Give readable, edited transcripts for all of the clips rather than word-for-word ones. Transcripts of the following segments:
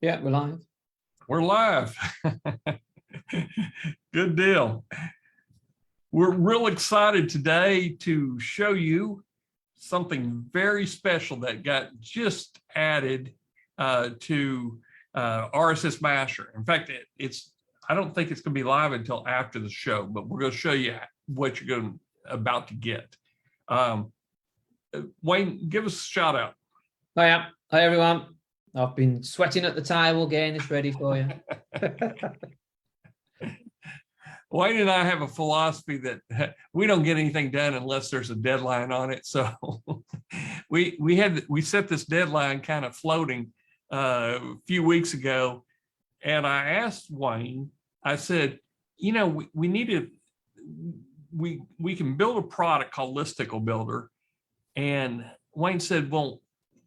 Yeah, we're live. We're live. Good deal. We're real excited today to show you something very special that got just added to RSSMasher. In fact, I don't think it's going to be live until after the show, but we're going to show you what you're about to get. Wayne, give us a shout out. Hi everyone. I've been sweating at the table getting this ready for you. Wayne and I have a philosophy that we don't get anything done unless there's a deadline on it. So we set this deadline kind of floating a few weeks ago, and I asked Wayne, I said, you know, we can build a product called Listicle Builder, and Wayne said, well,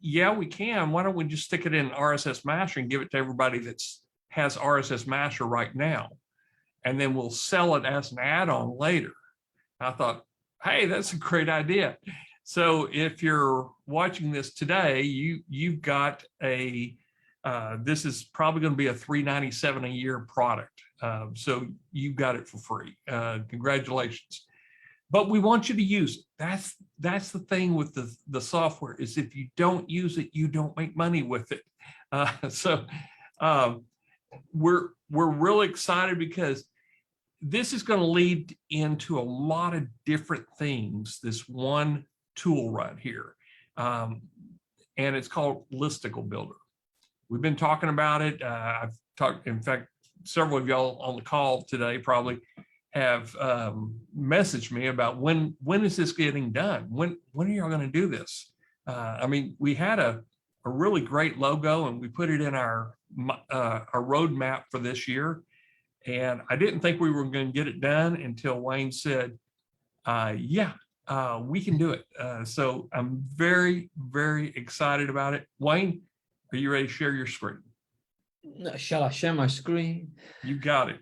yeah, we can. Why don't we just stick it in RSSMasher and give it to everybody that has RSSMasher right now? And then we'll sell it as an add-on later. I thought, hey, that's a great idea. So if you're watching this today, you've got this is probably going to be a $397 a year product. So you've got it for free. Congratulations. But we want you to use it. That's the thing with the software, is if you don't use it, you don't make money with it. We're really excited because this is going to lead into a lot of different things, this one tool right here. And it's called Listicle Builder. We've been talking about it. I've talked, in fact, several of y'all on the call today probably have messaged me about when is this getting done? When are y'all going to do this? I mean, we had a really great logo and we put it in our roadmap for this year. And I didn't think we were going to get it done until Wayne said, yeah, we can do it. So I'm very, very excited about it. Wayne, are you ready to share your screen? Shall I share my screen? You got it.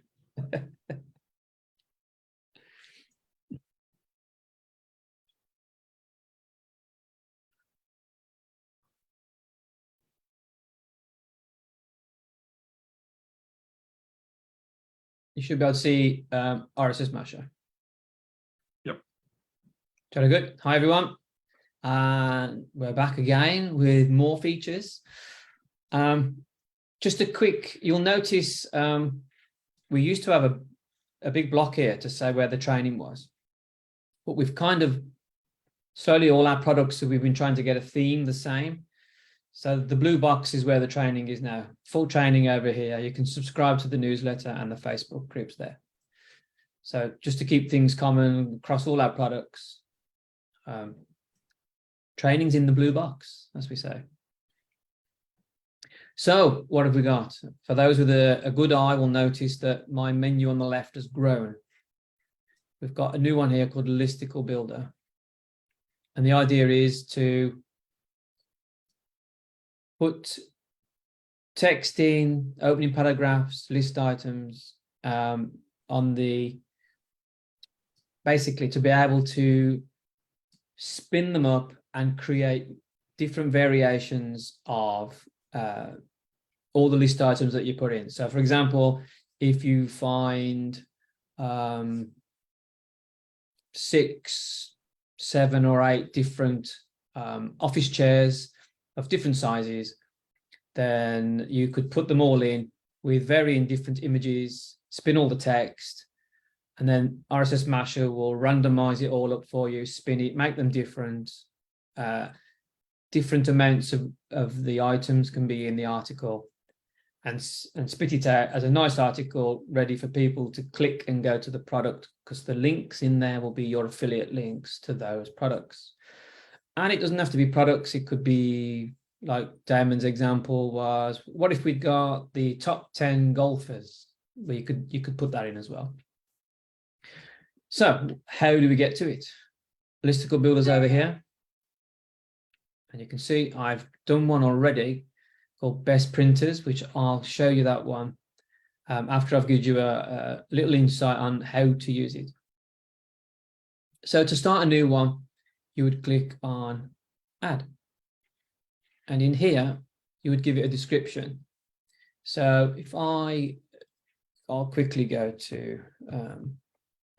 You should be able to see RSSMasher. Yep. Very good. Hi, everyone. And we're back again with more features. Just a quick, you'll notice we used to have a big block here to say where the training was. But we've kind of, slowly all our products, so we've been trying to get a theme the same. So the blue box is where the training is now. Full training over here. You can subscribe to the newsletter and the Facebook groups there. So just to keep things common across all our products, training's in the blue box, as we say. So what have we got? For those with a good eye will notice that my menu on the left has grown. We've got a new one here called Listicle Builder. And the idea is to put text in, opening paragraphs, list items on the, basically to be able to spin them up and create different variations of all the list items that you put in. So for example, if you find 6, 7 or 8 different office chairs of different sizes, then you could put them all in with varying different images, spin all the text, and then RSSMasher will randomize it all up for you, spin it, make them different. Different amounts of the items can be in the article, and spit it out as a nice article ready for people to click and go to the product, because the links in there will be your affiliate links to those products. And it doesn't have to be products. It could be, like Damon's example was, what if we got the top 10 golfers? Well, you could put that in as well. So how do we get to it? Listicle Builder's over here. And you can see I've done one already called Best Printers, which I'll show you that one after I've given you a little insight on how to use it. So to start a new one, you would click on Add. And in here, you would give it a description. So if I'll quickly go to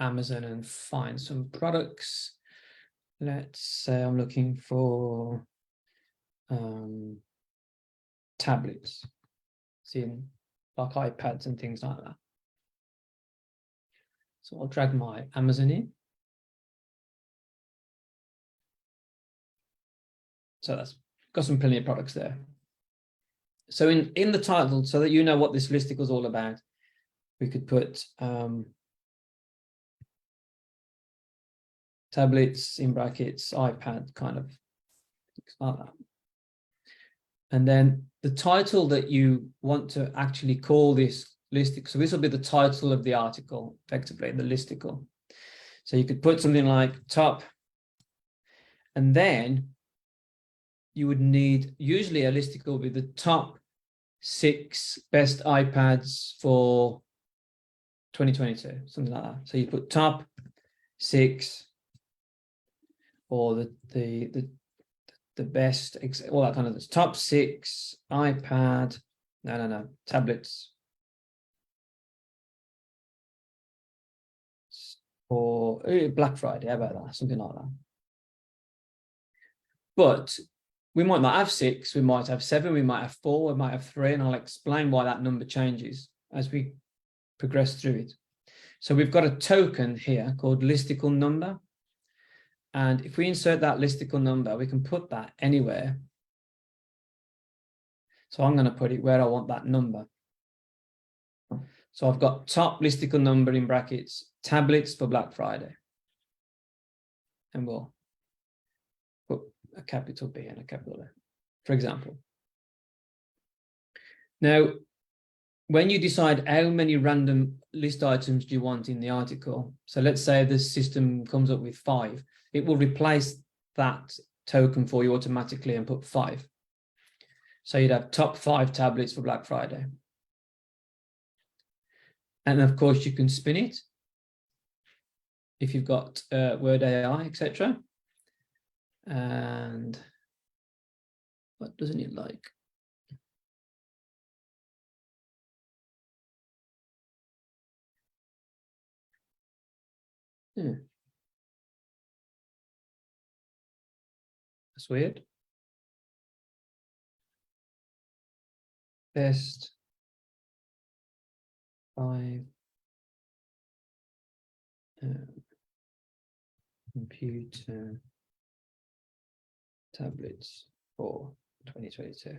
Amazon and find some products. Let's say I'm looking for tablets, seeing like iPads and things like that. So I'll drag my Amazon in. So that's got some plenty of products there. So in the title, so that you know what this listicle is all about, we could put tablets in brackets, iPad, kind of things like that. And then the title that you want to actually call this listicle. So this will be the title of the article, effectively, the listicle. So you could put something like top, and then you would need, usually a listicle with the top 6 best iPads for 2022, something like that. So you put top 6, or the best, all that kind of top 6 iPad, no, tablets for Black Friday. How about that? Something like that. But we might not have 6, we might have 7, we might have 4, we might have 3, and I'll explain why that number changes as we progress through it. So we've got a token here called listicle number. And if we insert that listicle number, we can put that anywhere. So I'm going to put it where I want that number. So I've got top listicle number in brackets, tablets for Black Friday. And we'll put a capital B and a capital A, for example. Now, when you decide how many random list items do you want in the article, so let's say the system comes up with 5, it will replace that token for you automatically and put 5. So you'd have top 5 tablets for Black Friday. And of course you can spin it if you've got Word AI, etc. And what doesn't it like? Yeah. That's weird. Best 5 computer tablets for 2022.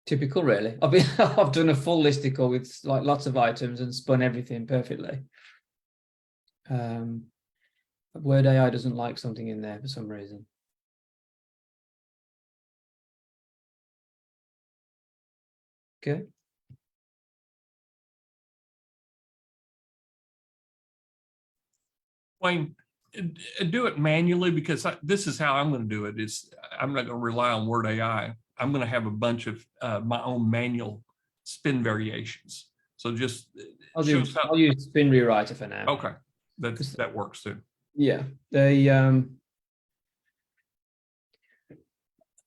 Typical, really. I've done a full listicle with like lots of items and spun everything perfectly. Word AI doesn't like something in there for some reason. Okay. Wayne, do it manually, because this is how I'm going to do it. I'm not going to rely on Word AI. I'm going to have a bunch of my own manual spin variations. So just I'll use spin rewriter for now. Okay, that works too. Yeah, I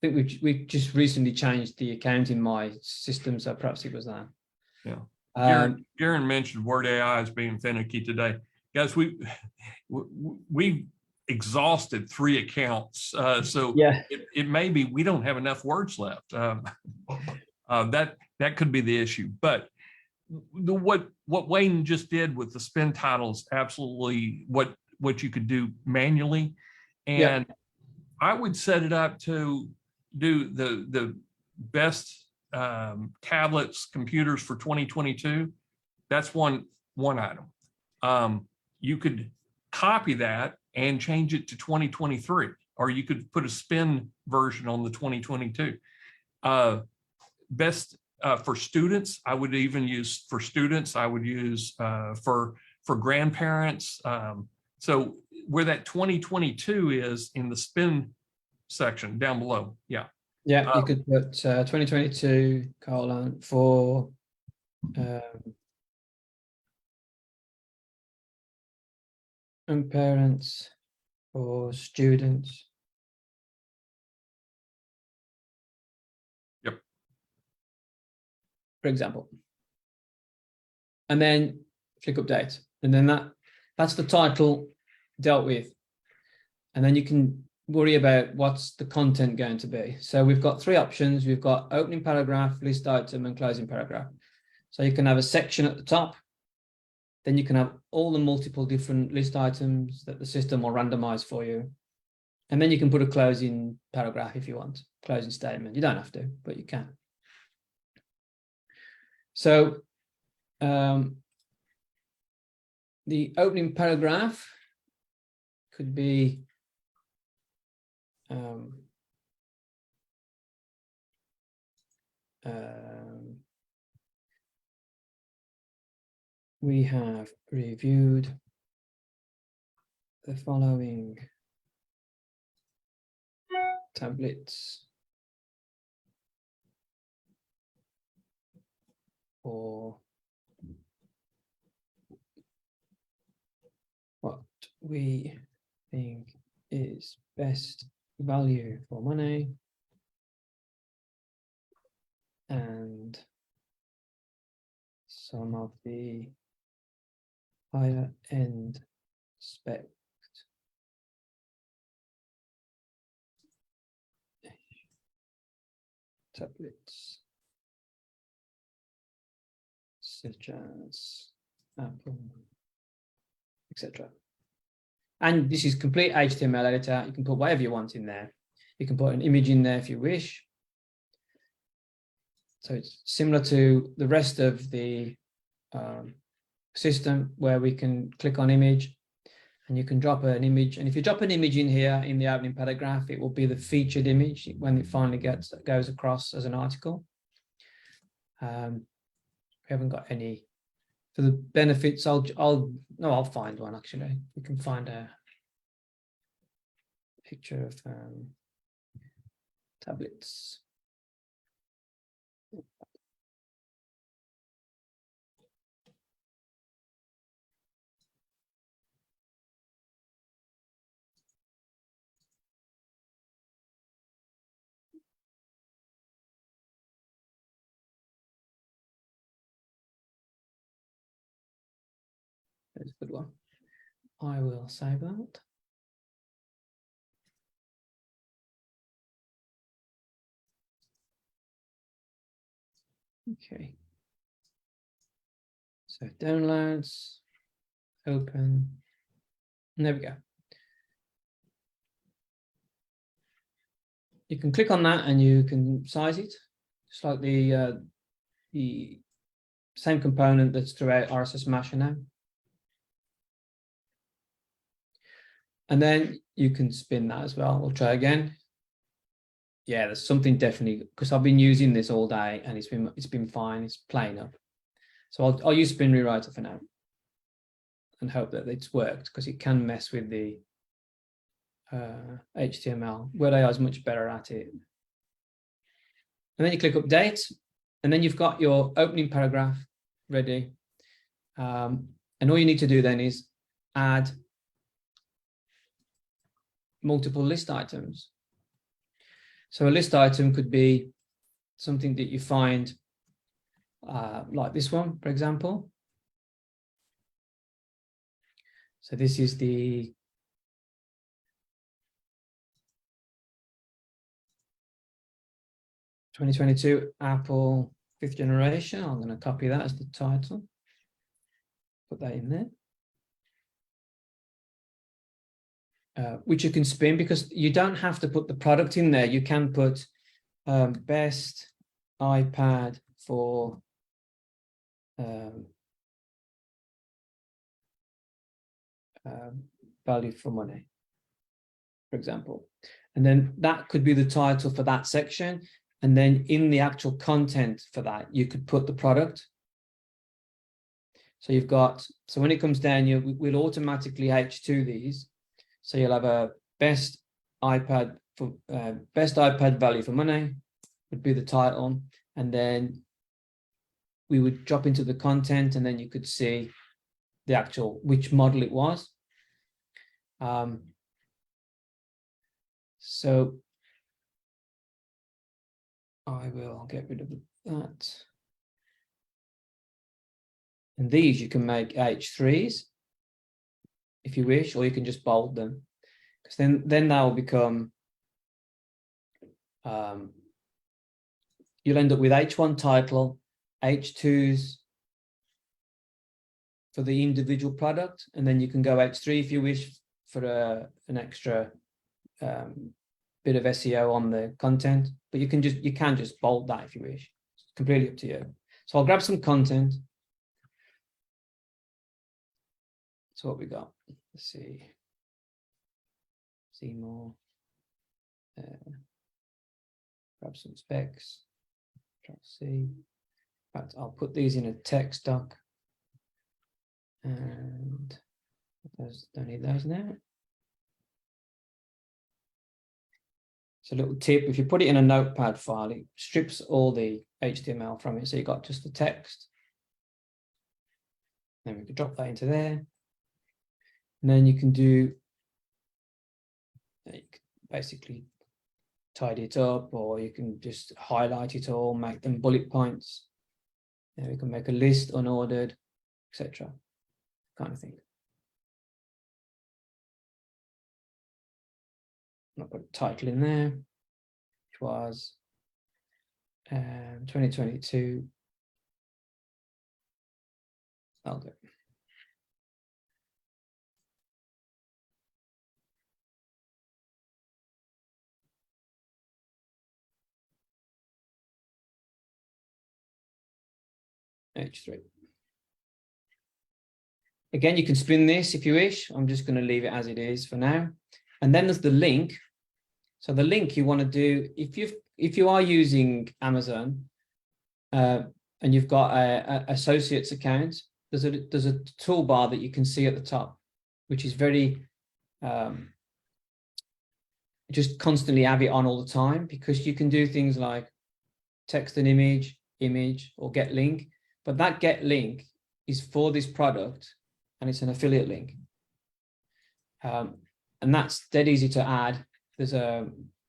think we just recently changed the account in my system, so perhaps it was that. Yeah. Garen mentioned Word AI as being finicky today. Guys, we exhausted 3 accounts, so yeah, it may be we don't have enough words left. That could be the issue. But what Wayne just did with the spin titles, absolutely what you could do manually, and I would set it up to do the best tablets, computers for 2022. That's one item. You could copy that and change it to 2023, or you could put a spin version on the 2022. Best for students, I would even use for students. I would use for grandparents. So where that 2022 is in the spin section down below. Yeah. Yeah, you could put 2022 for and parents or students. Yep. For example. And then click update. And then that's the title dealt with. And then you can worry about what's the content going to be. So we've got three options. We've got opening paragraph, list item, and closing paragraph. So you can have a section at the top. Then you can have all the multiple different list items that the system will randomize for you. And then you can put a closing paragraph if you want, closing statement. You don't have to, but you can. So the opening paragraph could be we have reviewed the following tablets for what we think is best value for money and some of the higher end spec tablets such as Apple, etc. And this is complete HTML editor. You can put whatever you want in there. You can put an image in there if you wish. So it's similar to the rest of the system where we can click on image and you can drop an image. And if you drop an image in here in the opening paragraph, it will be the featured image when it finally goes across as an article. We haven't got any for the benefits. I'll find one actually. We can find a picture of tablets. That's a good one. I will save that. Okay. So downloads, open, and there we go. You can click on that and you can size it, just like the same component that's throughout RSSMasher now. And then you can spin that as well. We'll try again. Yeah, there's something definitely, because I've been using this all day and it's been fine. It's playing up. So I'll use Spin Rewriter for now and hope that it's worked, because it can mess with the HTML. Word AI is much better at it. And then you click update, and then you've got your opening paragraph ready. And all you need to do then is add multiple list items. So a list item could be something that you find like this one, for example. So this is the '22 Apple 5th generation. I'm going to copy that as the title. Put that in there. Which you can spin, because you don't have to put the product in there. You can put best iPad for value for money, for example. And then that could be the title for that section. And then in the actual content for that, you could put the product. So you've got, so when it comes down, we'll automatically H2 these. So you'll have a best iPad for best iPad value for money would be the title, and then we would drop into the content, and then you could see the actual which model it was. So I will get rid of that. And these you can make H3s if you wish, or you can just bold them, because then they'll become, you'll end up with H1 title, H2s for the individual product, and then you can go H3 if you wish for an extra bit of SEO on the content, but you can just bold that if you wish. It's completely up to you. So I'll grab some content. So what we got? Let's see. See more. Grab some specs. Try to see. In fact, I'll put these in a text doc. And those, don't need those now. So a little tip, if you put it in a notepad file, it strips all the HTML from it. So you've got just the text. Then we can drop that into there. And then you can basically tidy it up, or you can just highlight it all, make them bullet points. Then we can make a list, unordered, etc. kind of thing. I'll put a title in there, which was 2022. I'll do it. H3. Again, you can spin this if you wish. I'm just going to leave it as it is for now. And then there's the link. So the link you want to do, if you are using Amazon and you've got a associates account, there's a toolbar that you can see at the top, which is very just constantly have it on all the time, because you can do things like text an image, or get link. But that get link is for this product, and it's an affiliate link. And that's dead easy to add. There's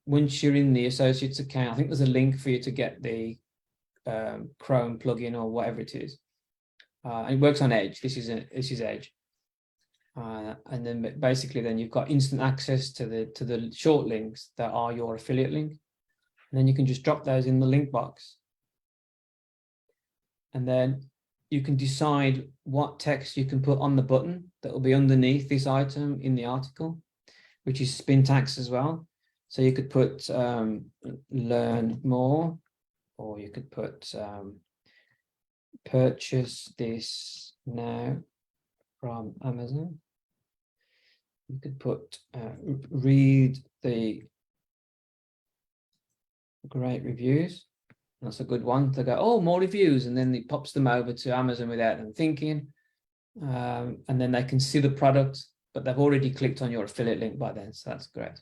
once you're in the associates account, I think there's a link for you to get the Chrome plugin or whatever it is. And it works on Edge. This is Edge. And then basically then you've got instant access to the short links that are your affiliate link. And then you can just drop those in the link box. And then you can decide what text you can put on the button that will be underneath this item in the article, which is spin tags as well. So you could put learn more, or you could put purchase this now from Amazon. You could put read the great reviews. That's a good one to go, oh, more reviews, and then it pops them over to Amazon without them thinking. And then they can see the product, but they've already clicked on your affiliate link by then, so that's great.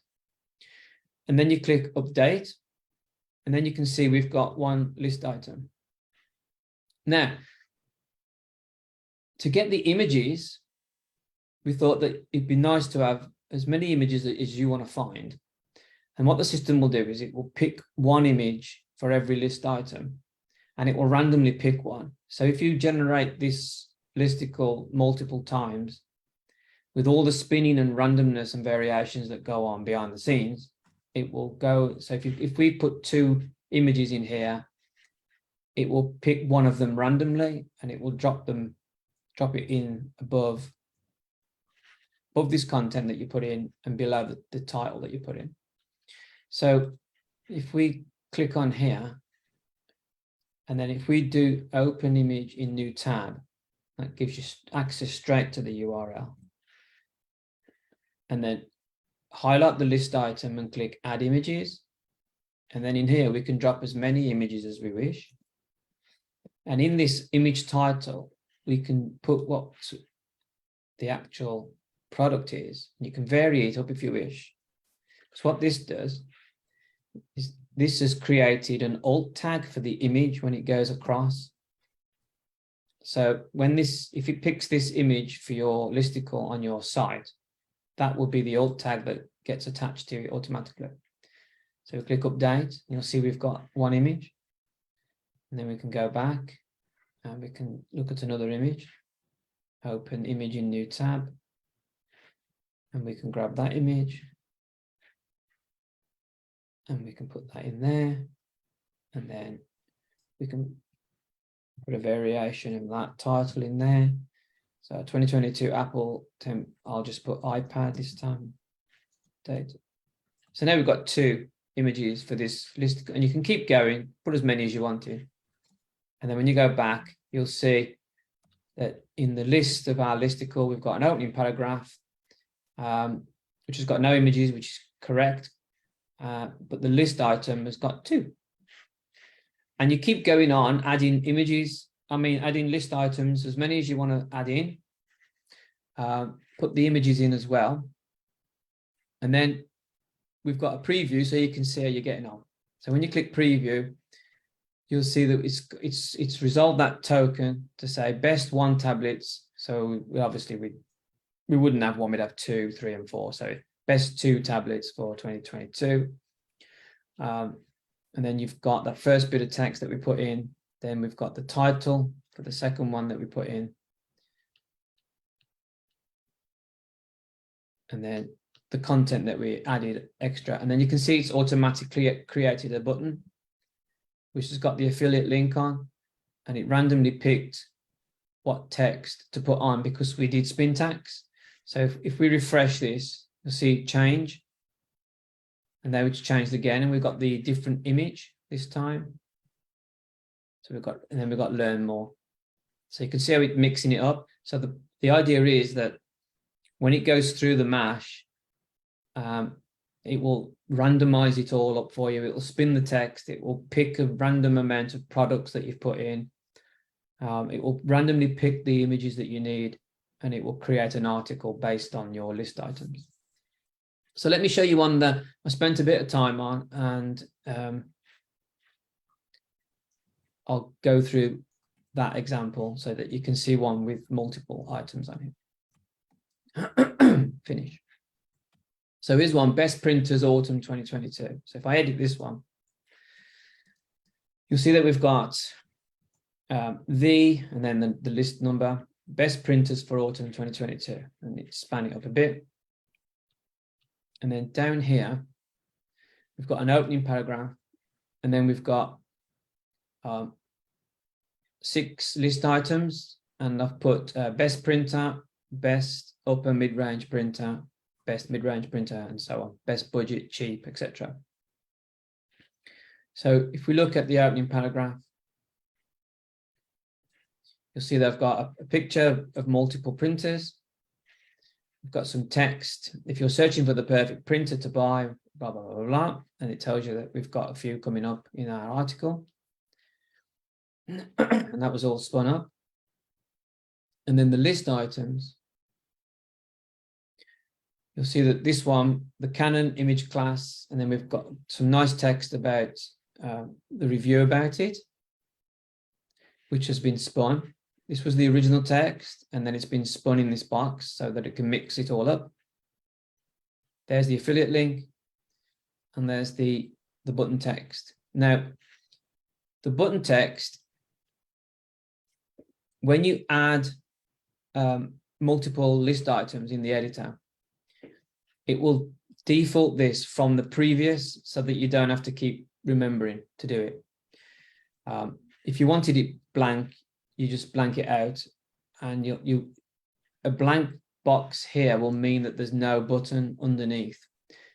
And then you click update, and then you can see we've got one list item. Now, to get the images, we thought that it'd be nice to have as many images as you want to find. And what the system will do is it will pick one image for every list item, and it will randomly pick one. So if you generate this listicle multiple times, with all the spinning and randomness and variations that go on behind the scenes, it will go. So if we put 2 images in here, it will pick one of them randomly, and it will drop it in above this content that you put in, and below the title that you put in. So if we click on here, and then if we do open image in new tab, that gives you access straight to the URL. And then highlight the list item and click add images. And then in here, we can drop as many images as we wish. And in this image title, we can put what the actual product is. You can vary it up if you wish. So what this does is this has created an alt tag for the image when it goes across. So when if it picks this image for your listicle on your site, that will be the alt tag that gets attached to it automatically. So we click update, you'll see we've got one image, and then we can go back and we can look at another image, open image in new tab, and we can grab that image and we can put that in there, and then we can put a variation of that title in there. So 2022 Apple temp, I'll just put iPad this time. Date. So now we've got two images for this list, and you can keep going, put as many as you wanted. And then when you go back, you'll see that in the list of our listicle, we've got an opening paragraph, which has got no images, which is correct. But the list item has got two. And you keep going on, adding images, adding list items, as many as you want to add in. Put the images in as well. And then we've got a preview so you can see how you're getting on. So when you click preview, you'll see that it's resolved that token to say best 1 tablets. So we wouldn't have one, we'd have 2, 3, and 4. So best 2 tablets for 2022. And then you've got that first bit of text that we put in. Then we've got the title for the second one that we put in. And then the content that we added extra. And then you can see it's automatically created a button, which has got the affiliate link on, and it randomly picked what text to put on because we did spin tags. So if we refresh this, you'll see it change. And now it's changed again, and we've got the different image this time. So and then we've got learn more. So you can see how it's mixing it up. So the idea is that when it goes through the mash, it will randomize it all up for you. It will spin the text. It will pick a random amount of products that you've put in. It will randomly pick the images that you need, and it will create an article based on your list items. So let me show you one that I spent a bit of time on, and I'll go through that example so that you can see one with multiple items on it. Finish. So here's one, best printers autumn 2022. So if I edit this one, you'll see that we've got and then the list number, best printers for autumn 2022, and it's spanning it up a bit. And then down here, we've got an opening paragraph, and then we've got 6 list items, and I've put best printer, best upper mid-range printer, best mid-range printer, and so on, best budget, cheap, etc. So if we look at the opening paragraph, you'll see that I've got a picture of multiple printers. We've got some text. If you're searching for the perfect printer to buy, blah, blah, blah, blah, and it tells you that we've got a few coming up in our article. And that was all spun up. And then the list items, you'll see that this one, the Canon image class, and then we've got some nice text about the review about it, which has been spun. This was the original text, and then it's been spun in this box so that it can mix it all up. There's the affiliate link, and there's the button text. Now, the button text, when you add multiple list items in the editor, it will default this from the previous so that you don't have to keep remembering to do it. If you wanted it blank, you just blank it out, and a blank box here will mean that there's no button underneath.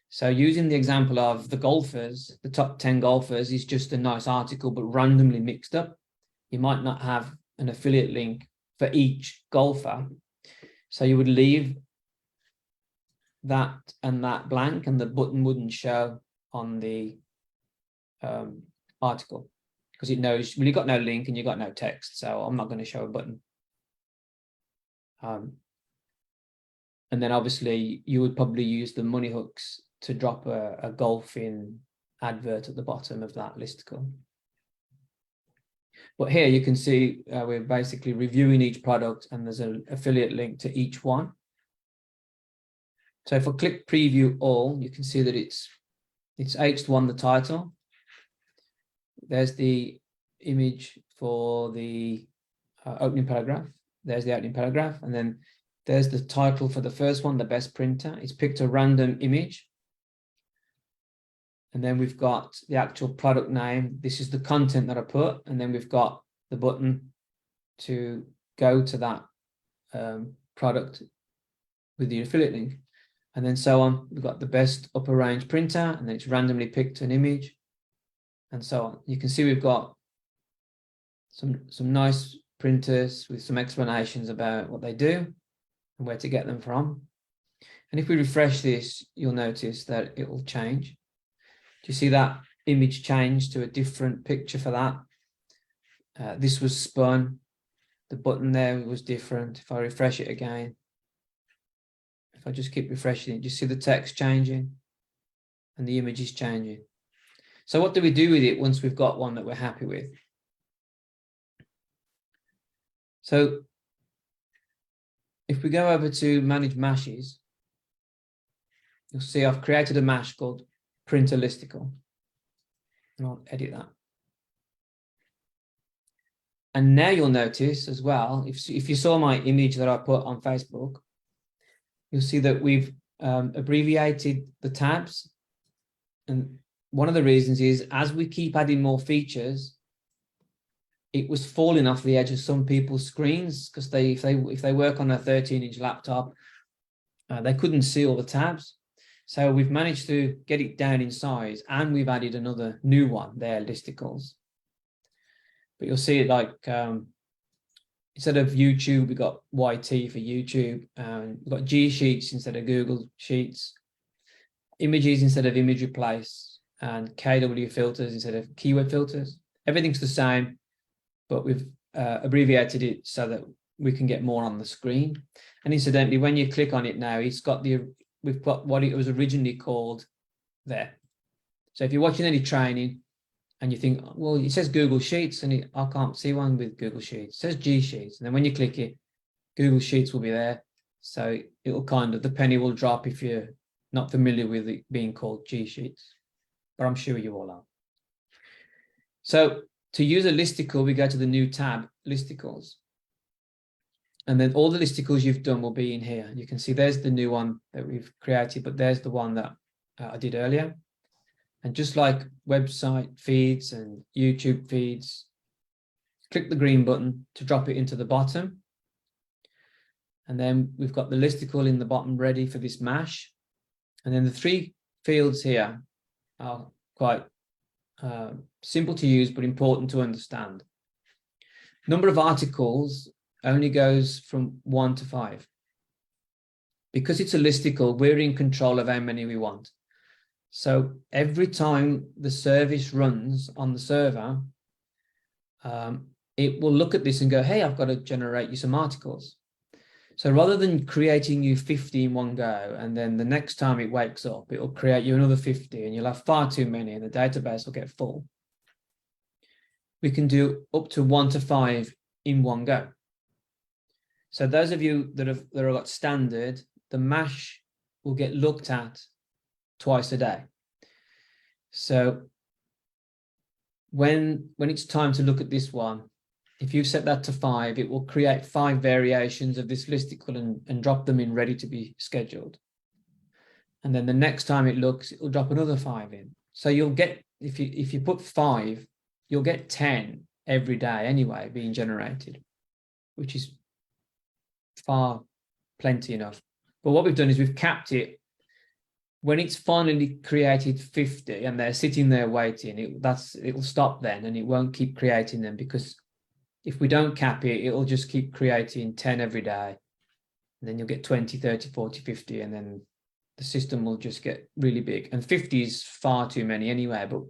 So using the example of the golfers, the top 10 golfers is just a nice article, but randomly mixed up. You might not have an affiliate link for each golfer. So you would leave that and that blank, and the button wouldn't show on the article, because it knows, well, you've got no link and you've got no text, so I'm not going to show a button. And then obviously you would probably use the money hooks to drop a golfing advert at the bottom of that listicle. But here you can see we're basically reviewing each product, and there's an affiliate link to each one. So if I click preview all, you can see that it's H1 the title. There's the image for the opening paragraph. There's the opening paragraph. And then there's the title for the first one, the best printer. It's picked a random image. And then we've got the actual product name. This is the content that I put. And then we've got the button to go to that product with the affiliate link. And then so on. We've got the best upper range printer, and then it's randomly picked an image, and so on. You can see we've got some nice printers with some explanations about what they do and where to get them from. And if we refresh this, you'll notice that it will change. Do you see that image change to a different picture for that? This was spun. The button there was different. If I refresh it again, if I just keep refreshing it, you see the text changing and the image is changing. So what do we do with it once we've got one that we're happy with? So if we go over to manage mashes, you'll see I've created a mash called printer listicle. And I'll edit that. And now you'll notice as well, if you saw my image that I put on Facebook, you'll see that we've abbreviated the tabs. And one of the reasons is as we keep adding more features, it was falling off the edge of some people's screens because if they work on a 13-inch laptop, they couldn't see all the tabs. So we've managed to get it down in size, and we've added another new one there, Listicles. But you'll see it like instead of YouTube, we got YT for YouTube. We've got G Sheets instead of Google Sheets, images instead of image replace, and KW filters instead of keyword filters. Everything's the same, but we've abbreviated it so that we can get more on the screen. And incidentally, when you click on it now, we've got what it was originally called there. So if you're watching any training and you think, well, it says Google Sheets, and I can't see one with Google Sheets. It says G Sheets. And then when you click it, Google Sheets will be there. So it'll the penny will drop if you're not familiar with it being called G Sheets. But I'm sure you all are. So to use a listicle, we go to the new tab, Listicles. And then all the listicles you've done will be in here. You can see there's the new one that we've created, but there's the one that I did earlier. And just like website feeds and YouTube feeds, click the green button to drop it into the bottom. And then we've got the listicle in the bottom ready for this mash. And then the 3 fields here are quite simple to use, but important to understand. Number of articles only goes from 1 to 5. Because it's a listicle, we're in control of how many we want. So every time the service runs on the server, it will look at this and go, hey, I've got to generate you some articles. So rather than creating you 50 in one go, and then the next time it wakes up, it will create you another 50, and you'll have far too many, and the database will get full. We can do up to 1 to 5 in one go. So those of you that have got standard, the mash will get looked at twice a day. So when it's time to look at this one, if you've set that to 5, it will create 5 variations of this listicle and drop them in ready to be scheduled. And then the next time it looks, it will drop another 5 in. So you'll get, if you put 5, you'll get 10 every day anyway being generated, which is plenty enough. But what we've done is we've capped it. When it's finally created 50 and they're sitting there waiting, it'll stop then, and it won't keep creating them, because if we don't cap it, it'll just keep creating 10 every day. And then you'll get 20, 30, 40, 50, and then the system will just get really big. And 50 is far too many anyway, but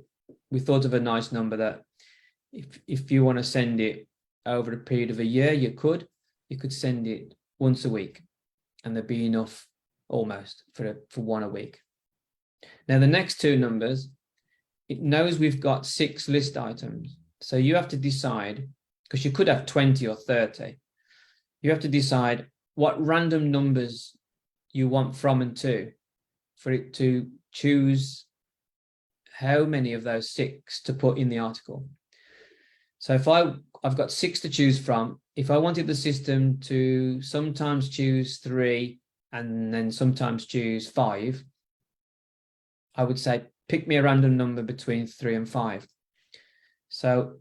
we thought of a nice number that if you want to send it over a period of a year, you could send it once a week, and there'd be enough almost for one a week. Now the next 2 numbers, it knows we've got 6 list items. So you have to decide, because you could have 20 or 30. You have to decide what random numbers you want from and to, for it to choose how many of those 6 to put in the article. So if I've got 6 to choose from, if I wanted the system to sometimes choose 3 and then sometimes choose 5, I would say, pick me a random number between 3 and 5. So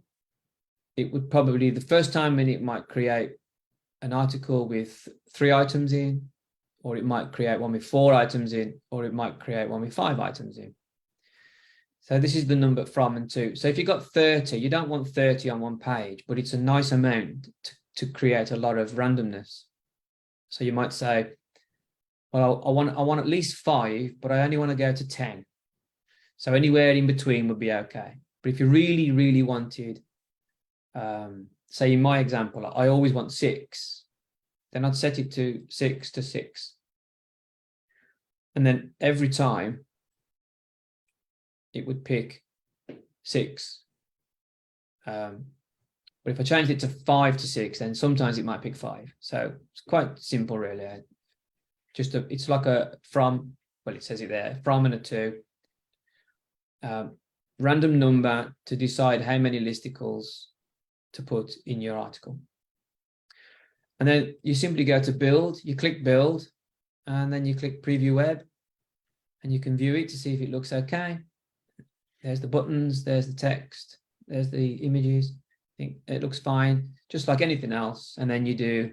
it would probably, the first time when it might create an article with 3 items in, or it might create one with 4 items in, or it might create one with 5 items in. So this is the number from and to. So if you've got 30, you don't want 30 on one page, but it's a nice amount to create a lot of randomness. So you might say, well, I want at least 5, but I only want to go to 10. So anywhere in between would be okay. But if you really, really wanted, say in my example, I always want 6, then I'd set it to 6 to 6. And then every time it would pick 6. But if I changed it to 5 to 6, then sometimes it might pick 5. So it's quite simple, really. It's like a from, well, it says it there, from and a to. Random number to decide how many listicles to put in your article. And then you simply go to build, you click build, and then you click preview web, and you can view it to see if it looks okay. There's the buttons, there's the text, there's the images. I think it looks fine, just like anything else. And then you do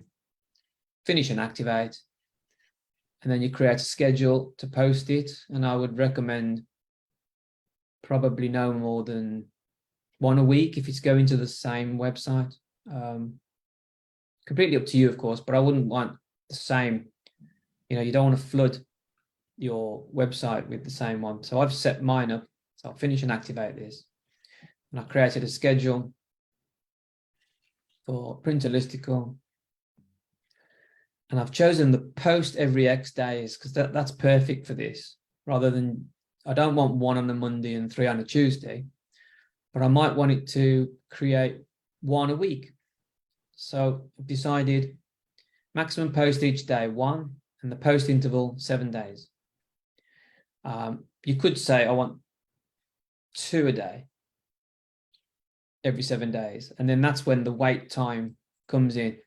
finish and activate. And then you create a schedule to post it. And I would recommend probably no more than 1 a week if it's going to the same website. Completely up to you, of course, but I wouldn't want the same, you don't want to flood your website with the same one. So I've set mine up. So I'll finish and activate this. And I created a schedule for print a listicle. And I've chosen the post every X days because that's perfect for this, rather than, I don't want 1 on a Monday and 3 on a Tuesday, but I might want it to create 1 a week. So I've decided maximum post each day 1, and the post interval 7 days. You could say I want 2 a day every 7 days, and then that's when the wait time comes in.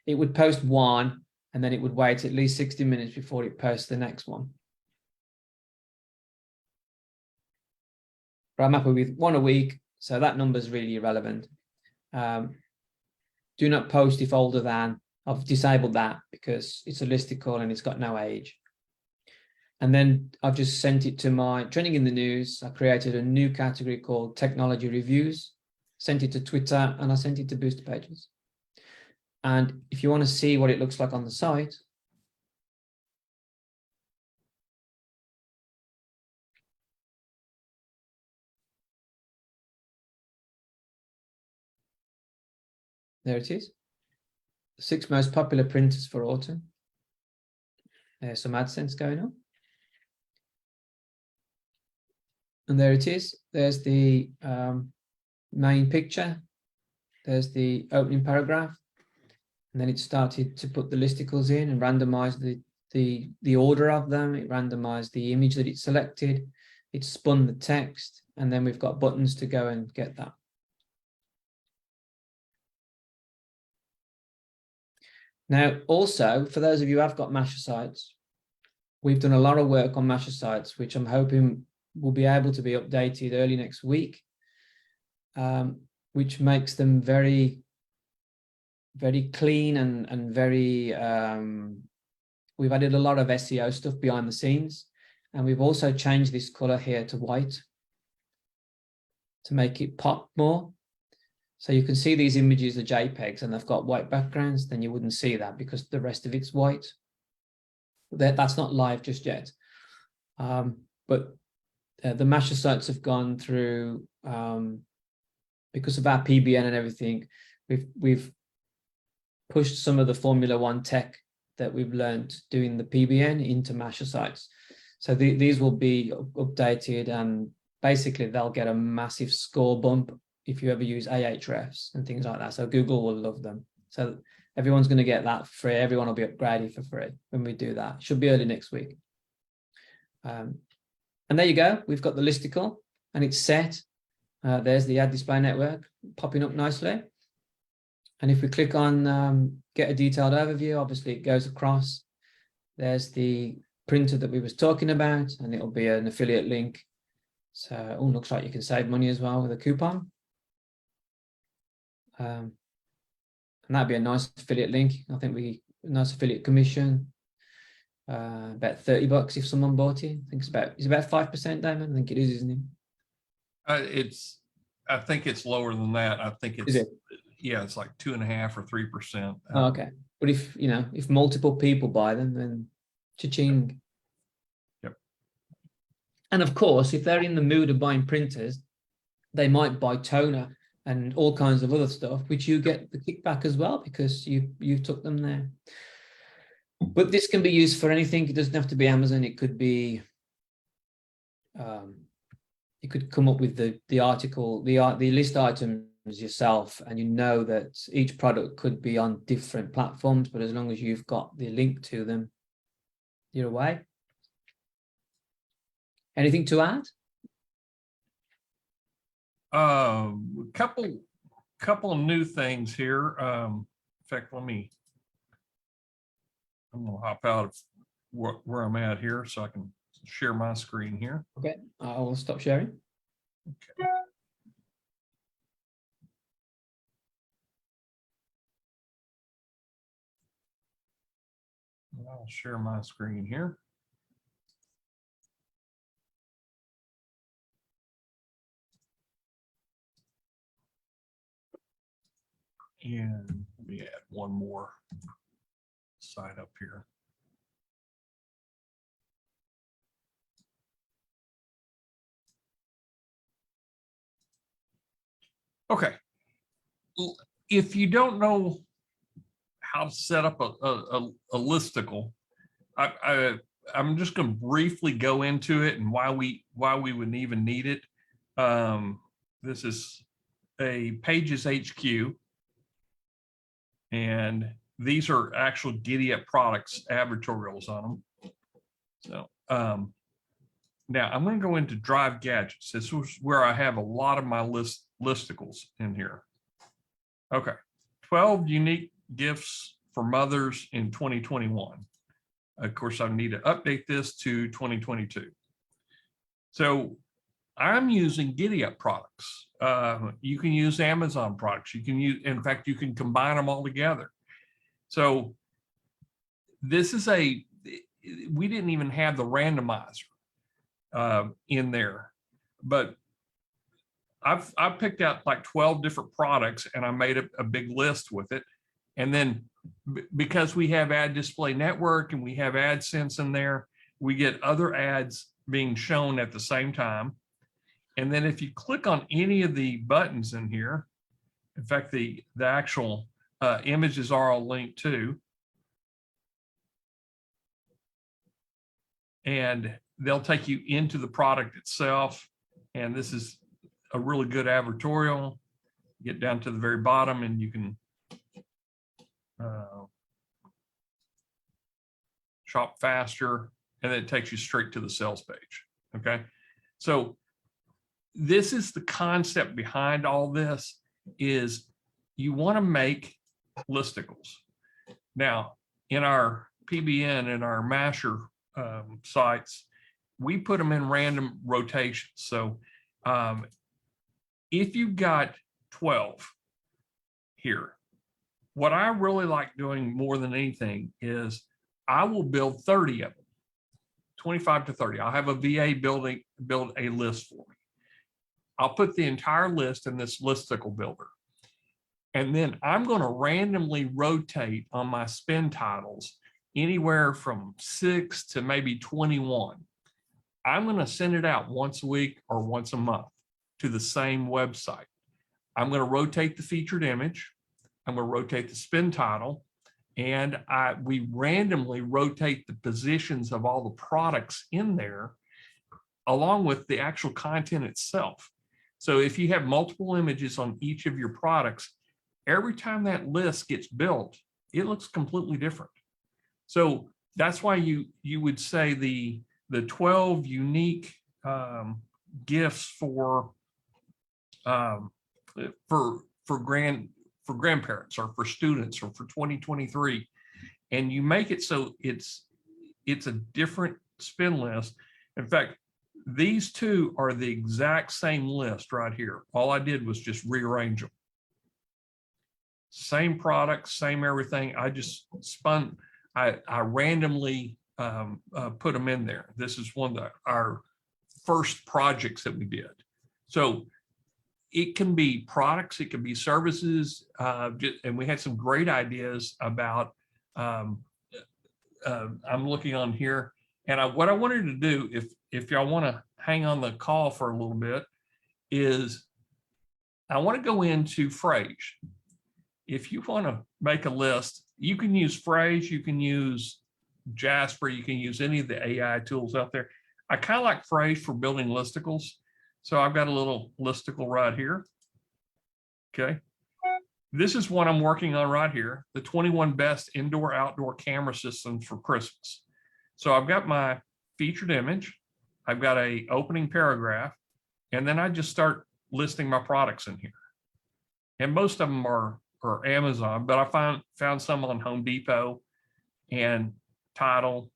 It would post 1, and then it would wait at least 60 minutes before it posts the next one. But I'm happy with 1 a week, so that number is really irrelevant. Do not post if older than. I've disabled that because it's a listicle and it's got no age. And then I've just sent it to my trending in the news. I created a new category called technology reviews, sent it to Twitter, and I sent it to booster pages. And if you want to see what it looks like on the site, there it is. The 6 most popular printers for autumn. There's some AdSense going on. And there it is. There's the main picture. There's the opening paragraph. And then it started to put the listicles in and randomize the order of them. It randomized the image that it selected. It spun the text. And then we've got buttons to go and get that. Now, also, for those of you who have got Masher sites, we've done a lot of work on Masher sites, which I'm hoping will be able to be updated early next week, which makes them very, very clean and very, we've added a lot of SEO stuff behind the scenes. And we've also changed this color here to white to make it pop more. So you can see these images are JPEGs and they've got white backgrounds, then you wouldn't see that because the rest of it's white. That's not live just yet. But the Masher sites have gone through, because of our PBN and everything, we've pushed some of the Formula One tech that we've learned doing the PBN into Masher sites. So these will be updated, and basically they'll get a massive score bump if you ever use Ahrefs and things like that. So Google will love them. So everyone's going to get that free. Everyone will be upgraded for free when we do that. Should be early next week. And there you go. We've got the listicle and it's set. There's the ad display network popping up nicely. And if we click on get a detailed overview, obviously it goes across. There's the printer that we was talking about, and it'll be an affiliate link. So, oh, looks like you can save money as well with a coupon. And that'd be a nice affiliate link. I think a nice affiliate commission. About $30 if someone bought it. I think it's about 5%, Damon. I think it is, isn't it? I think it's lower than that. I think it's, yeah, it's like 2.5 or 3%. Oh, okay. But if multiple people buy them, then cha-ching. Yep. And of course, if they're in the mood of buying printers, they might buy toner and all kinds of other stuff, which you get the kickback as well because you took them there. But this can be used for anything. It doesn't have to be Amazon. It could be, you could come up with the article, the list items yourself, and you know that each product could be on different platforms, but as long as you've got the link to them, you're away. Anything to add? A couple of new things here. In fact, I'm gonna hop out of where I'm at here so I can share my screen here. Okay, I will stop sharing. Okay. I'll share my screen here. And let me add one more site up here. Okay. If you don't know how to set up a listicle, I'm just going to briefly go into it and why we would even need it. This is a Pages HQ, and these are actual GiddyUp products advertorials on them. So now I'm going to go into Drive Gadgets. This was where I have a lot of my listicles in here. Okay, 12 unique gifts for mothers in 2021. Of course, I need to update this to 2022. So I'm using GiddyUp products. You can use Amazon products. You can use, in fact, you can combine them all together. So this is we didn't even have the randomizer in there, but I've picked out like 12 different products and I made a big list with it. And then because we have Ad Display Network and we have AdSense in there, we get other ads being shown at the same time. And then if you click on any of the buttons in here, in fact, the actual images are all linked to, and they'll take you into the product itself. And this is a really good advertorial. Get down to the very bottom and you can shop faster, and then it takes you straight to the sales page. Okay, so this is the concept behind all this, is you want to make listicles. Now in our PBN and our Masher sites, we put them in random rotations. So if you've got 12 here, what I really like doing more than anything is I will build 30 of them, 25 to 30. I'll have a VA build a list for me. I'll put the entire list in this Listicle Builder. And then I'm going to randomly rotate on my spin titles anywhere from 6 to maybe 21. I'm going to send it out once a week or once a month to the same website. I'm going to rotate the featured image. I'm going to rotate the spin title, and we randomly rotate the positions of all the products in there along with the actual content itself. So if you have multiple images on each of your products, every time that list gets built, it looks completely different. So that's why you would say the 12 unique gifts for grandparents or for students or for 2023, and you make it so it's a different spin list. In fact, these two are the exact same list right here. All I did was just rearrange them. Same product, same everything. I just spun, I randomly put them in there. This is one of our first projects that we did. So it can be products, it can be services, and we had some great ideas about, I'm looking on here, and what I wanted to do, if y'all want to hang on the call for a little bit, is I want to go into Phrase. If you want to make a list, you can use Phrase, you can use Jasper, you can use any of the AI tools out there. I kind of like Phrase for building listicles. So I've got a little listicle right here. Okay. This is what I'm working on right here, the 21 best indoor outdoor camera systems for Christmas. So I've got my featured image, I've got a opening paragraph, and then I just start listing my products in here. And most of them are Amazon, but I found some on Home Depot and Tidal.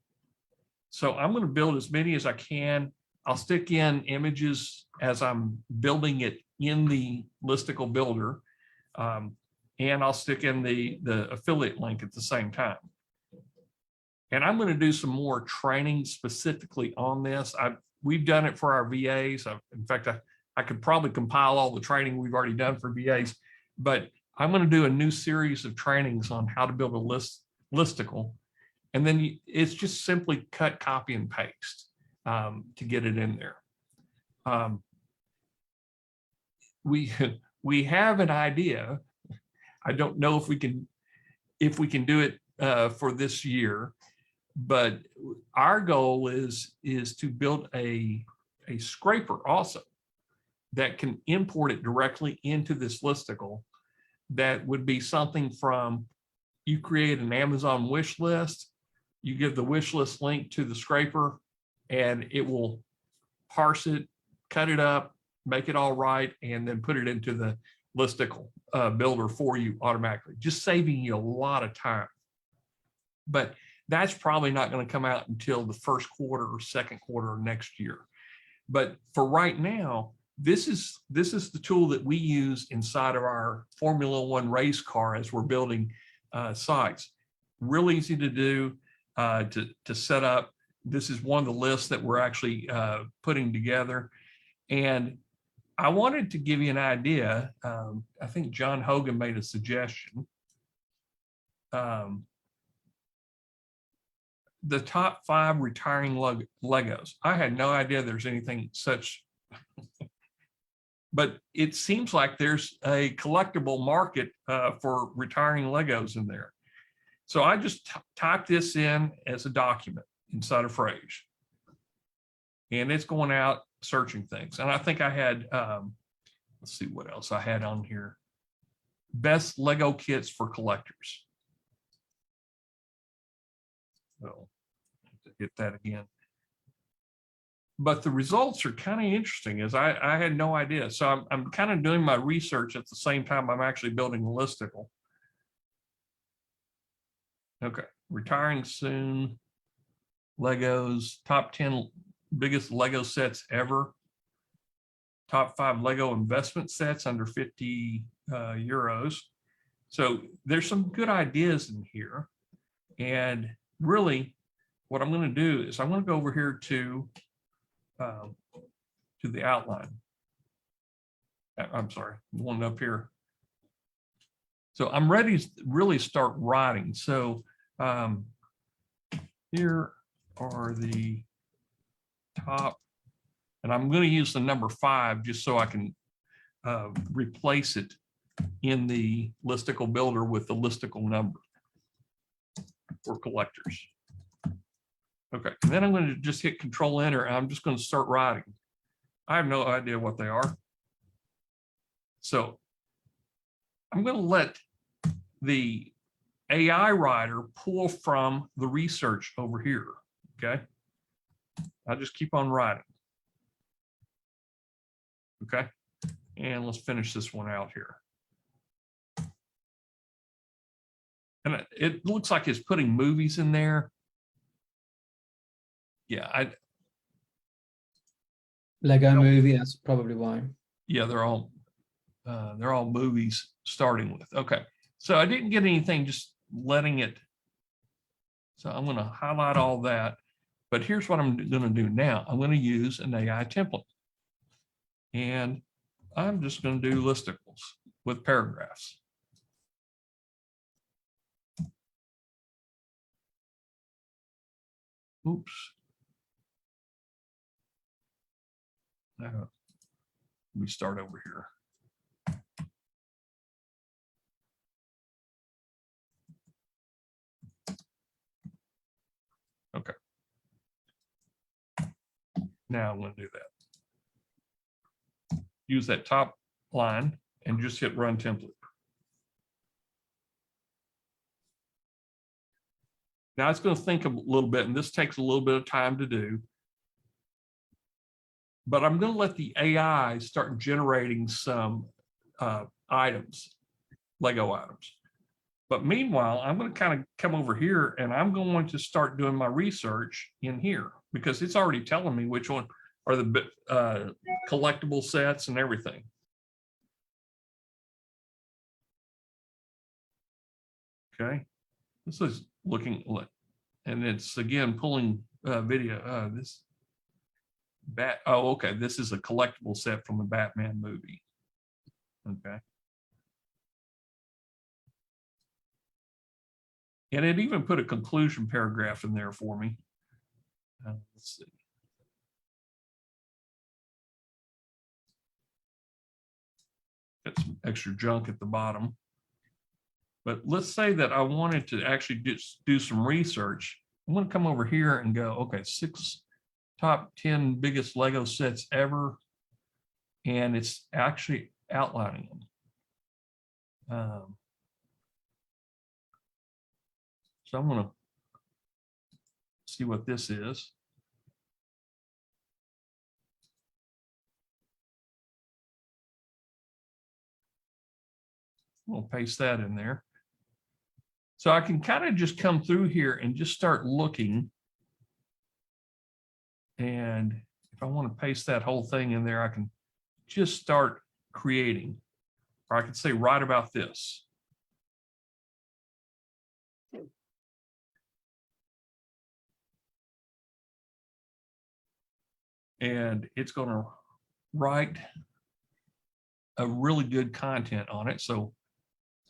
So I'm going to build as many as I can. I'll stick in images as I'm building it in the Listicle Builder, and I'll stick in the affiliate link at the same time. And I'm going to do some more training specifically on this. We've done it for our VAs. In fact, I could probably compile all the training we've already done for VAs, but I'm going to do a new series of trainings on how to build a listicle. And then it's just simply cut, copy, and paste to get it in there. We have an idea. I don't know if we can do it for this year, but our goal is to build a scraper also that can import it directly into this listicle. That would be something from, you create an Amazon wish list, you give the wish list link to the scraper, and it will parse it, cut it up, make it all right, and then put it into the Listicle Builder for you automatically, just saving you a lot of time. But that's probably not going to come out until the first quarter or second quarter of next year. But for right now, this is the tool that we use inside of our Formula One race car as we're building sites. Real easy to do, to set up. This is one of the lists that we're actually putting together. And I wanted to give you an idea. I think John Hogan made a suggestion. The top 5 retiring Legos. I had no idea there's anything such, but it seems like there's a collectible market for retiring Legos in there. So I just typed this in as a document inside of Phrase, and it's going out searching things. And I think I had, let's see what else I had on here. Best Lego kits for collectors. So hit that again. But the results are kind of interesting, as I had no idea. So I'm kind of doing my research at the same time I'm actually building a listicle. Okay, retiring soon. Legos, top 10 biggest Lego sets ever. Top 5 Lego investment sets under 50 euros. So there's some good ideas in here. And really, what I'm going to do is I'm going to go over here to the outline. I'm sorry, one up here. So I'm ready to really start writing. So here are the top, and I'm going to use the number 5 just so I can replace it in the Listicle Builder with the listicle number for collectors. Okay, and then I'm going to just hit Control Enter, and I'm just going to start writing. I have no idea what they are. So I'm going to let the AI writer pull from the research over here. Okay. I'll just keep on writing. Okay. And let's finish this one out here. And it looks like it's putting movies in there. Yeah, Lego movie, that's probably why. yeah, they're all movies starting with. Okay, so I didn't get anything, just letting it. So I'm going to highlight all that. But here's what I'm going to do now. I'm going to use an AI template. And I'm just going to do listicles with paragraphs. Oops. Let me start over here. Okay. Now I'm going to do that. Use that top line and just hit run template. Now it's going to think a little bit, and this takes a little bit of time to do. But I'm going to let the AI start generating some items, Lego items. But meanwhile, I'm going to kind of come over here and I'm going to start doing my research in here because it's already telling me which one are the collectible sets and everything. Okay, this is looking, and it's again pulling video. This oh, okay, this is a collectible set from the Batman movie. Okay. And it even put a conclusion paragraph in there for me. Let's see. Got some extra junk at the bottom. But let's say that I wanted to actually just do some research. I'm going to come over here and go, okay, 6 top 10 biggest Lego sets ever. And it's actually outlining them. So I'm going to see what this is. We'll paste that in there. So I can kind of just come through here and just start looking. And if I want to paste that whole thing in there, I can just start creating. Or I could say, write about this. And it's going to write a really good content on it. So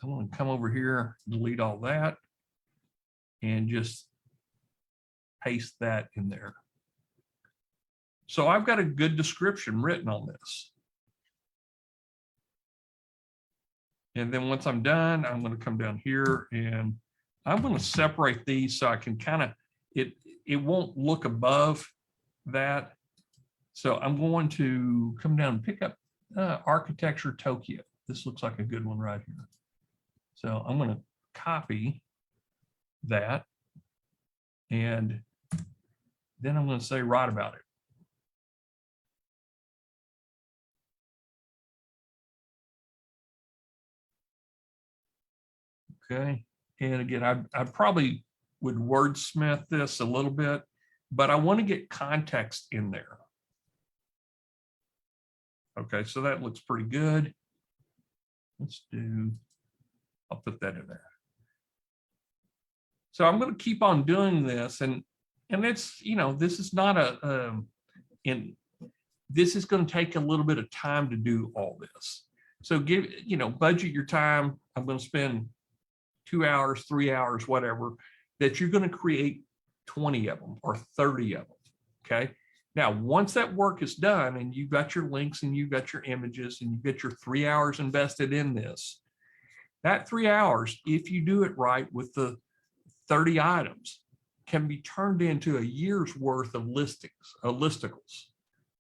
I'm going to come over here, delete all that, and just paste that in there. So I've got a good description written on this. And then once I'm done, I'm going to come down here and I'm going to separate these so I can kind of, it won't look above that. So I'm going to come down and pick up Architecture Tokyo. This looks like a good one right here. So I'm going to copy that. And then I'm going to say, write about it. Okay. And again, I probably would wordsmith this a little bit, but I want to get context in there. Okay, so that looks pretty good. I'll put that in there. So I'm going to keep on doing this, and it's, this is not this is going to take a little bit of time to do all this. So budget your time. I'm going to spend 2 hours, 3 hours, whatever, that you're going to create 20 of them or 30 of them. Okay. Now, once that work is done and you've got your links and you've got your images and you've got your 3 hours invested in this, that 3 hours, if you do it right with the 30 items, can be turned into a year's worth of listicles,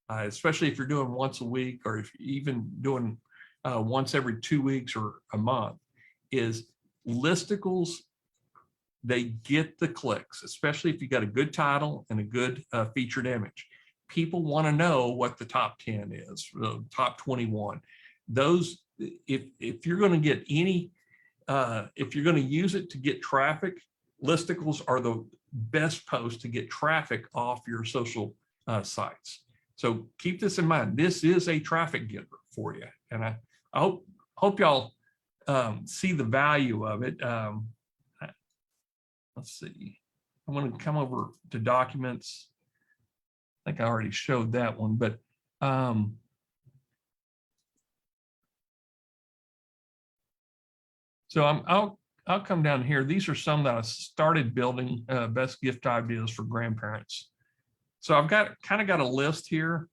especially if you're doing once a week or if you're even doing once every 2 weeks or a month. Listicles they get the clicks, especially if you got a good title and a good featured image. People want to know what the top 10 is, top 21. Those, if you're going to get any, if you're going to use it to get traffic, listicles are the best post to get traffic off your social sites. So keep this in mind. This is a traffic getter for you, and I hope y'all see the value of it. Let's see. I'm going to come over to documents. I think I already showed that one, but so I'll come down here. These are some that I started building best gift ideas for grandparents. So I've kind of got a list here,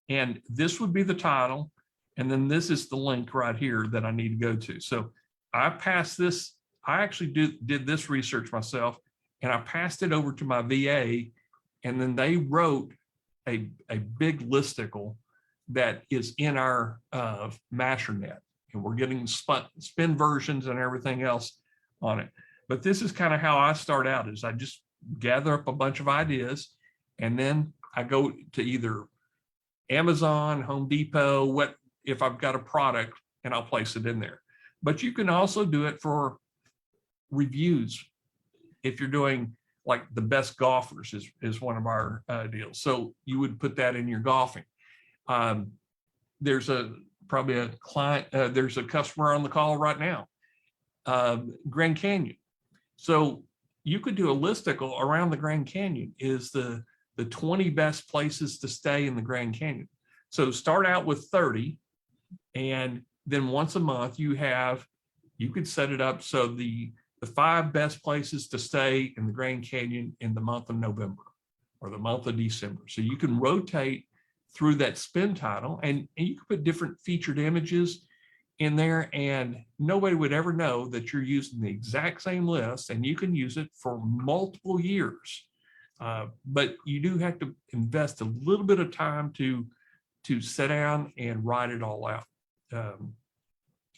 and this would be the title, and then this is the link right here that I need to go to. So I passed this. I actually did this research myself, and I passed it over to my VA, and then they wrote a big listicle that is in our Masher net, and we're getting spin versions and everything else on it. But this is kind of how I start out, is I just gather up a bunch of ideas, and then I go to either Amazon, Home Depot, if I've got a product, and I'll place it in there. But you can also do it for reviews. If you're doing like the best golfers is one of our deals. So you would put that in your golfing. There's probably a client, there's a customer on the call right now, Grand Canyon. So you could do a listicle around the Grand Canyon, is the 20 best places to stay in the Grand Canyon. So start out with 30, and then once a month you could set it up so the 5 best places to stay in the Grand Canyon in the month of November or the month of December. So you can rotate through that spin title, and you can put different featured images in there, and nobody would ever know that you're using the exact same list, and you can use it for multiple years. But you do have to invest a little bit of time to sit down and write it all out.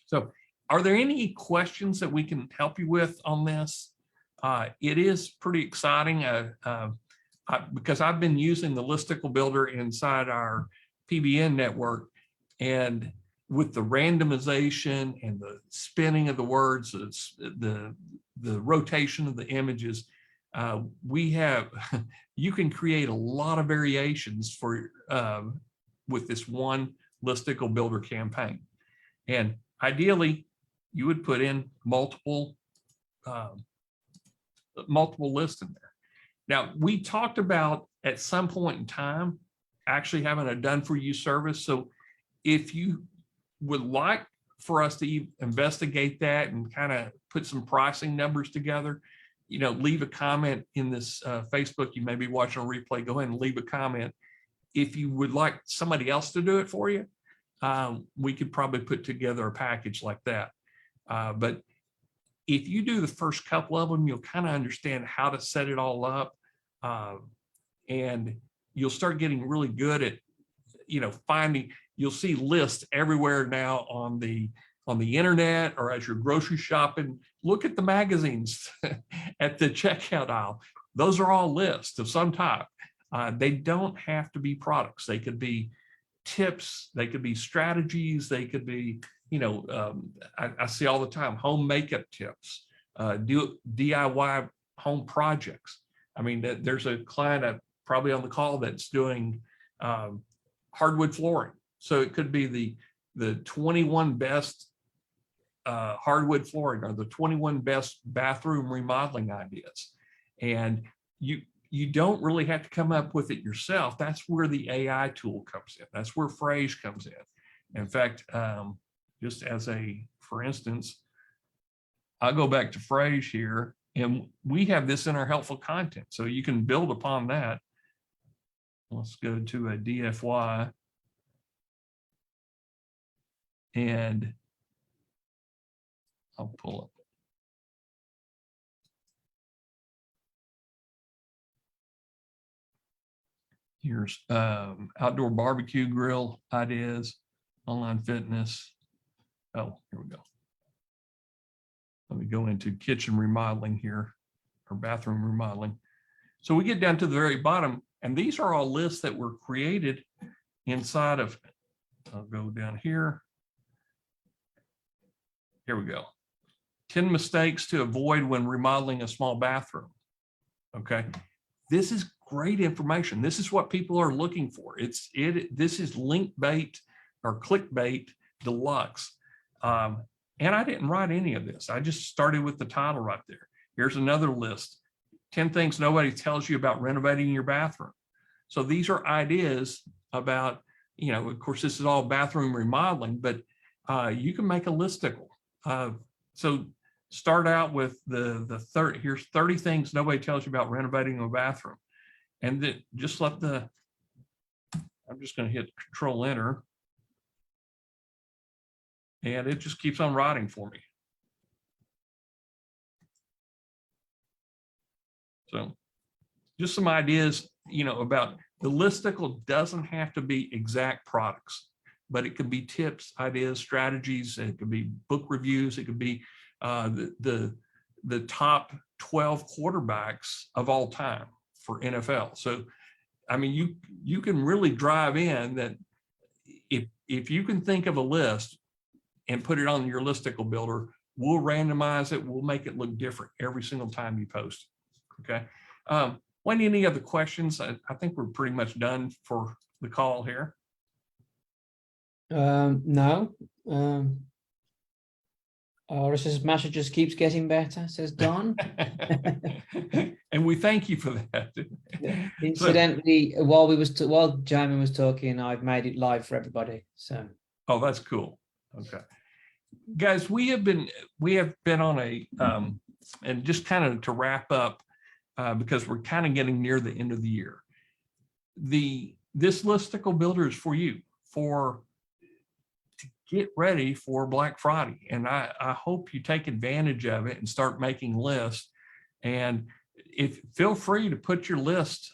So are there any questions that we can help you with on this? It is pretty exciting because I've been using the Listicle Builder inside our PBN network, and with the randomization and the spinning of the words, the rotation of the images, you can create a lot of variations with this one Listicle Builder campaign. And ideally, you would put in multiple lists in there. Now, we talked about at some point in time actually having a done for you service. So if you would like for us to investigate that and kind of put some pricing numbers together, leave a comment in this Facebook. You may be watching a replay. Go ahead and leave a comment. If you would like somebody else to do it for you, we could probably put together a package like that. But if you do the first couple of them, you'll kind of understand how to set it all up, and you'll start getting really good at, finding. You'll see lists everywhere now on the internet, or as you're grocery shopping. Look at the magazines at the checkout aisle. Those are all lists of some type. They don't have to be products. They could be tips. They could be strategies. They could be, I see all the time home makeup tips, do DIY home projects. I mean, there's a client probably on the call that's doing hardwood flooring. So it could be the 21 best hardwood flooring, or the 21 best bathroom remodeling ideas. And you don't really have to come up with it yourself. That's where the AI tool comes in. That's where Phrase comes in. In fact, just for instance, I'll go back to Phrase here, and we have this in our helpful content. So you can build upon that. Let's go to a DFY. And I'll pull up. Here's outdoor barbecue grill ideas, online fitness. Oh, here we go. Let me go into kitchen remodeling here. or bathroom remodeling. So we get down to the very bottom, and these are all lists that were created inside of, I'll go down here. Here we go. 10 mistakes to avoid when remodeling a small bathroom. Okay. This is great information. This is what people are looking for. This is link bait or clickbait deluxe. And I didn't write any of this. I just started with the title right there. Here's another list. 10 things nobody tells you about renovating your bathroom. So these are ideas about, you know, of course, this is all bathroom remodeling, but you can make a listicle. So start out with the 30, here's 30 things nobody tells you about renovating a bathroom. And then just let I'm just going to hit Control Enter. And it just keeps on writing for me. So just some ideas, you know, about the listicle doesn't have to be exact products, but it could be tips, ideas, strategies. It could be book reviews. It could be the top 12 quarterbacks of all time for NFL. So, I mean, you can really drive in that if you can think of a list and put it on your listicle builder, we'll randomize it. We'll make it look different every single time you post it. Okay. Wayne, any other questions? I think we're pretty much done for the call here. No. RSSMasher just keeps getting better, says Don. And we thank you for that. Yeah. Incidentally, while Jamie was talking, I've made it live for everybody. So. Oh, that's cool. Okay, guys, we have been on a and just kind of to wrap up because we're kind of getting near the end of the year. This listicle builder is for you to get ready for Black Friday, and I hope you take advantage of it and start making lists. And feel free to put your list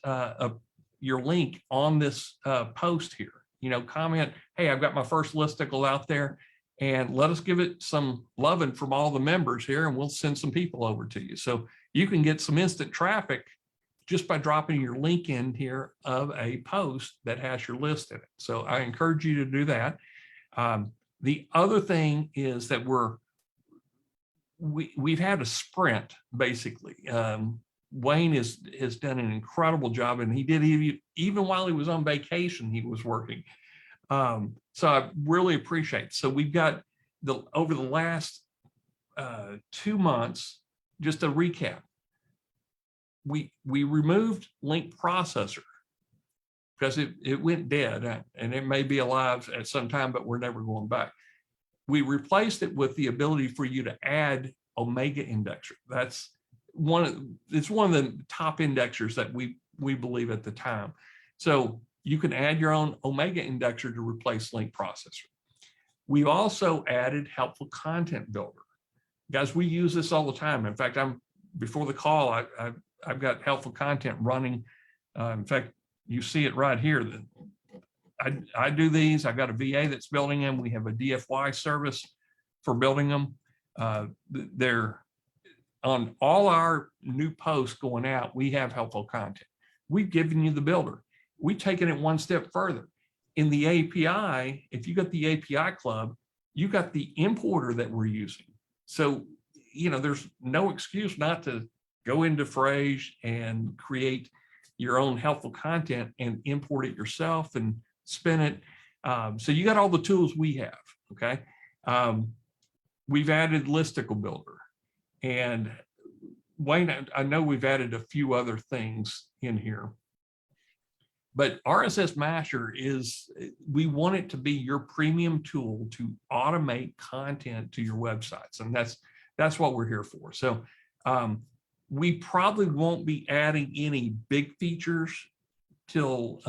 your link on this post here. You know, comment, hey, I've got my first listicle out there, and let us give it some loving from all the members here, and we'll send some people over to you. So you can get some instant traffic just by dropping your link in here of a post that has your list in it. So I encourage you to do that. The other thing is that we've had a sprint, basically. Wayne has done an incredible job, and he did even while he was on vacation, he was working. So I really appreciate it. So we've got over the last 2 months, just a recap. We removed link processor because it went dead, and it may be alive at some time, but we're never going back. We replaced it with the ability for you to add Omega indexer. It's one of the top indexers that we believe at the time. So you can add your own Omega indexer to replace link processor. We've also added helpful content builder. Guys, we use this all the time. In fact, before the call, I've got helpful content running. In fact, you see it right here. I do these. I've got a VA that's building them. We have a DFY service for building them. They're on all our new posts going out. We have helpful content. We've given you the builder. We've taken it one step further. In the API, if you got the API club, you got the importer that we're using. So, you know, there's no excuse not to go into Frase and create your own helpful content and import it yourself and spin it. So you got all the tools we have, okay? We've added Listicle Builder. And Wayne, I know we've added a few other things in here. But RSSMasher we want it to be your premium tool to automate content to your websites. And that's what we're here for. So we probably won't be adding any big features till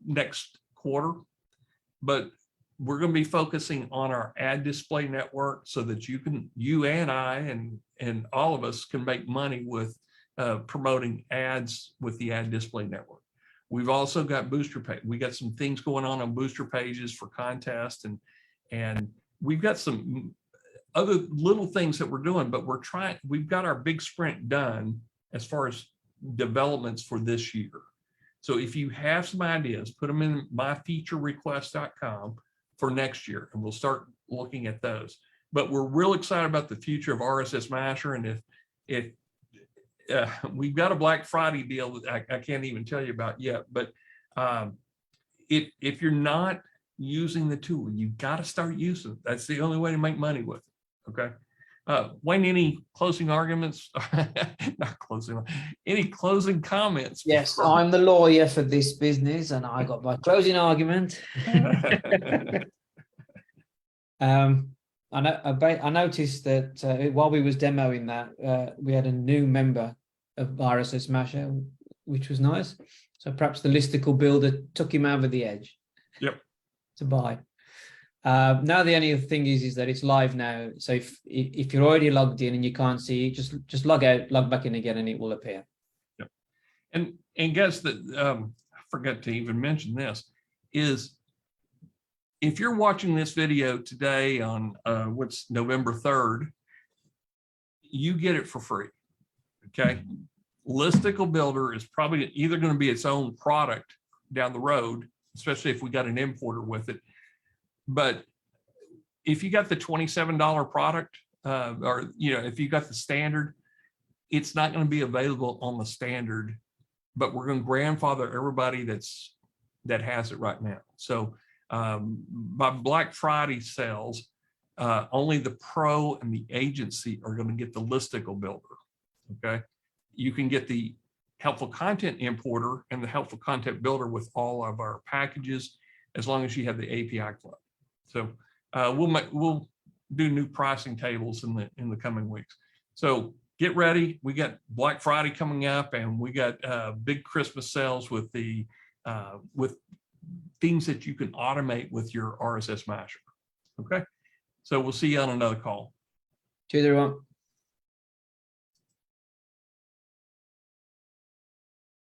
next quarter, but we're going to be focusing on our ad display network so that you and I and all of us can make money with promoting ads with the ad display network. We've also got booster page. We got some things going on booster pages for contests, and we've got some other little things that we're doing, but we've got our big sprint done, as far as developments for this year. So if you have some ideas, put them in myfeaturerequest.com for next year, and we'll start looking at those. But we're real excited about the future of RSSMasher. And if we've got a Black Friday deal that I can't even tell you about yet, but if you're not using the tool, you've got to start using it. That's the only way to make money with it. Okay. Wayne, any closing arguments? Not closing. Any closing comments? Yes, I'm the lawyer for this business, and I got my closing argument. I noticed that while we was demoing that, we had a new member of RSSMasher, which was nice. So perhaps the Listicle Builder took him over the edge. Yep. To buy. Now the only thing is that it's live now. So if you're already logged in and you can't see, just log out, log back in again, and it will appear. Yep. And guys, that I forgot to even mention this is, if you're watching this video today on what's November 3rd, you get it for free. Okay. Listicle Builder is probably either going to be its own product down the road, especially if we got an importer with it. But if you got the $27 product, or if you got the standard, it's not going to be available on the standard, but we're going to grandfather everybody that has it right now. So by Black Friday sales, only the pro and the agency are going to get the Listicle Builder. Okay, you can get the helpful content importer and the helpful content builder with all of our packages, as long as you have the API club. So we'll do new pricing tables in the coming weeks. So get ready. We got Black Friday coming up, and we got big Christmas sales with things that you can automate with your RSSMasher. Okay, so we'll see you on another call. Cheers, everyone.